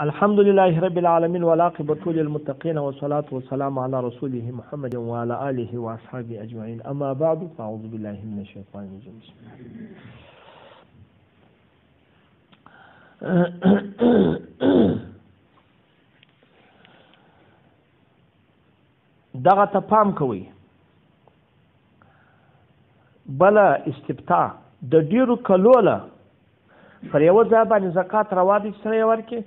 الحمد لله رب العالمين والعاقبة للمتقين والصلاة والسلام على رسوله محمد وعلى آله وأصحابه أجمعين. أما بعد فأعوذ بالله من الشيطان الرجيم. دغه ته پام کوئ. بله استفتاء د ډیرو کلوله پر یوه ځای باندې زکات روا دي چې سړی ورکړي،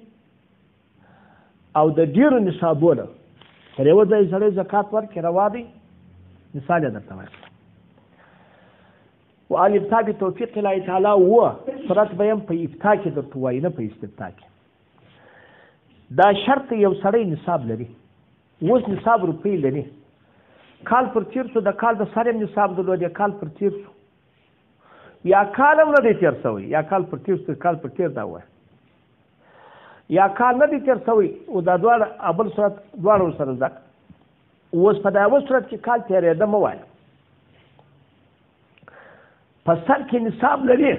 او د ډیرو نصابونه پر یوه ځای سړی زکات ورکړي روا دی. مثال یې درته وایم. و الابتاء بتوفیق الله تعالی وه صورت به یم په ابتاء کې درته وایي، نه په استفتاء کې. دا شرط یو سړی نصاب لري، اوس نصاب روپۍ لري، کال پر تیر شو، د کال د سر یم نصاب درلود، یا کال پر تیر شو، یا کال هم نه دی تیر شوی، یا کال پر تیر شو، کال پر تیر دا وایه، یا کال نه دی تیر شوی، او دا دواړه بل صورت دواړه ورسره زده کړه. اوس په دا یوه صورت کې کال تېرېده مه وایه. په سر کې نصاب لري،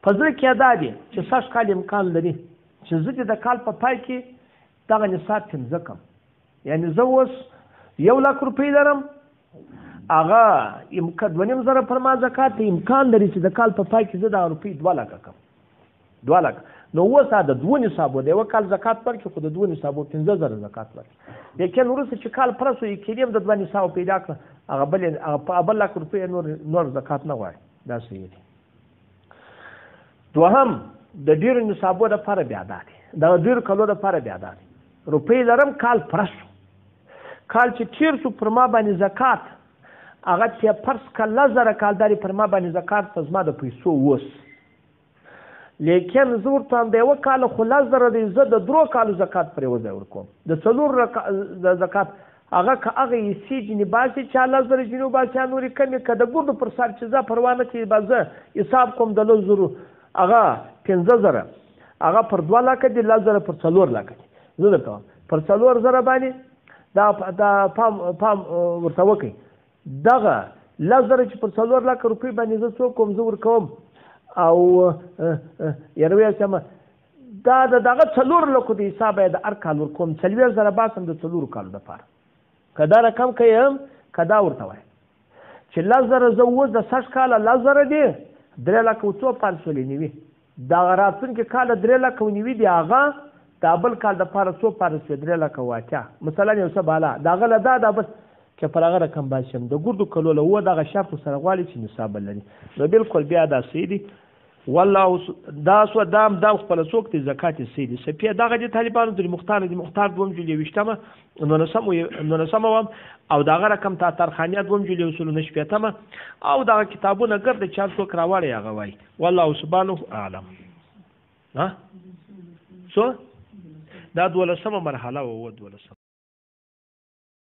په زړه کې دا دی چې سږ کال امکان لري چې زه دې د کال په پای کې دغه نصاب پنځه کړم. یعنې زه اوس 1,00,000 روپۍ لرم، هغه 2,500 پر ما زکات ته امکان لري چې د کال په پای کې زه دغه روپۍ 2,00,000 کړم. 2,00,000 نو اوس د دوه نصابو د یوه کال زکات ورکړي، خو د دوه نصابو 15,000 زکات ورکړي. لیکن وروسته چې کال پوره شو یې د 2 نصابو پیدا کړه، هغه بل 1,00,000 روپۍ نور زکات نه غواړي. دا صحیح دی. دوهم د ډېرو نصابو دپاره بیا دا دی، د ډېرو کلو دپاره بیا دا دی، روپۍ لرم، کال پوره شو، کال چې تیر شو پر ما باندې زکات هغه چې فرض کړه 10,000 کالداري پر ما باندې زکات ته زما د پیسو اوس، لیکن زه ورته وایم د یوه کال خو 10,000 دی، زه د 3 کالو زکات پر یوه ځای ورکوم. د 4 زکات هغه که هغه حصې جنې باسي چې 10,000 جنې وباسي، یا نورې کمې، که د ګردو پر سر چې زه پروا نه کوي، به زه حساب کوم د 10,000 هغه 15,000 هغه پر 2,00,000 دي، 10,000 پر 4,00,000 دي. زه درته وایم پر 4,000 باندې دا پام ورته وکړئ. دغه 10,000 چې پر 4,00,000 روپۍ باندې زه څوک کوم، زه ورکوم او یروې سمه دا دغه 4,00,000 د حسابه د هر کال ورکوم، 40,000 باسم د 4 کالو دپاره. که دا رقم کوم، که دا ورته وایي چې 10,000 زه اوس د 60 کاله 10,000 دي، 3,00,000 دغه راتلونکي کاله 3,00,000 دي، هغه دا بل کال دپاره څو پاره شوې 3,00,000 مثلا یو څه بالا د هغه له دا بس که پر هغه رقم باسم د ګردو کلو له وه دغه شرط سره غواړي چې نصاب لري، نو بلکل بیا دا صحیح دي. والله دا سو دام خپله څوک دی زکات یې صحیح دي. سپیه دغه د طالبانو د مختار 2,20 نو نسمه وم، او دغه رقم تا ترخانیه 2,19 او دغه کتابونه ګرد چا څوک راوړی هغه وایي. والله سبحانه اعلم. ها څو دا 12مه مرحله وه.